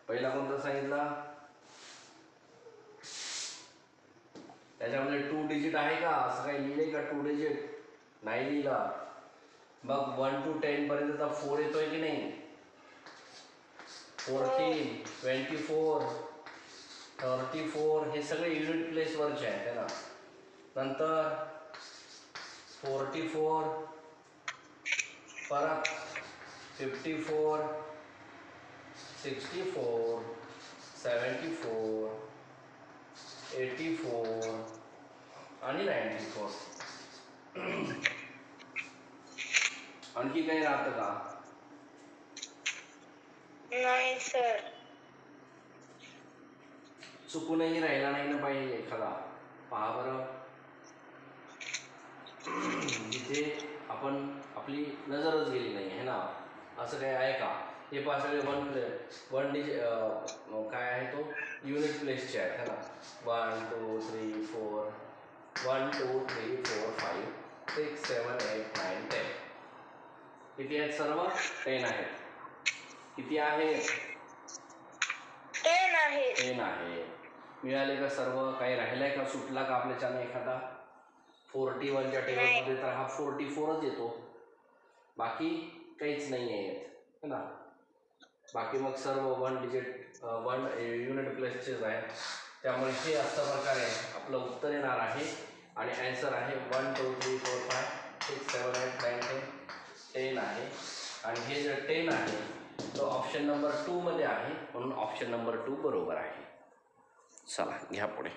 पहिला कोणता सांगितला? त्याच्यामध्ये 2 डिजिट आहे का? असं काही लिहिले का 2 डिजिट? नाही लिहिला. मग 1 to 10 पर्यंतचा 4 येतोय की नाही? 14, 24, 34 हे सगळे युनिट प्लेसवरचे आहेत ना. नंतर 44 परत 54, 64, 74, 84 आणि 94. आणखी काही राहतं का? नाही सर. चुकूनही राहिला नाही ना पाहिजे एखादा. पहा बरं, जिथे आपण आपली नजरच गेली नाही आहे ना, असं काही आहे का? हे पहा सगळे वन डिजिट काय आहे तो युनिट प्लेसचे आहेत है ना. 1 2 3 4 1 2 3 4 5 6 7 8 9 10. किती आहेत सर्व? 10 आहेत. किती आहेत? 10 आहे. 10 आहे. मिळाले का सर्व? काही राहिलाय का? सुटला का आपल्याच्याने एखादा? 41च्या टेबलमध्ये तर हा 44च येतो, बाकी काहीच नाही आहेत है ना. बाकी मग सर्व 1 डिजिट 1 युनिट प्लेसचेच आहेत. त्यामुळे हे अशा प्रकारे आपलं उत्तर येणार आहे आणि ॲन्सर आहे 1 2 3 4 5 6 7 8 9 10. 10 आहे आणि हे जे 10 आहे तो ऑप्शन नंबर 2 मध्ये आहे, म्हणून ऑप्शन नंबर 2 बरोबर आहे. चला घ्या पुढे.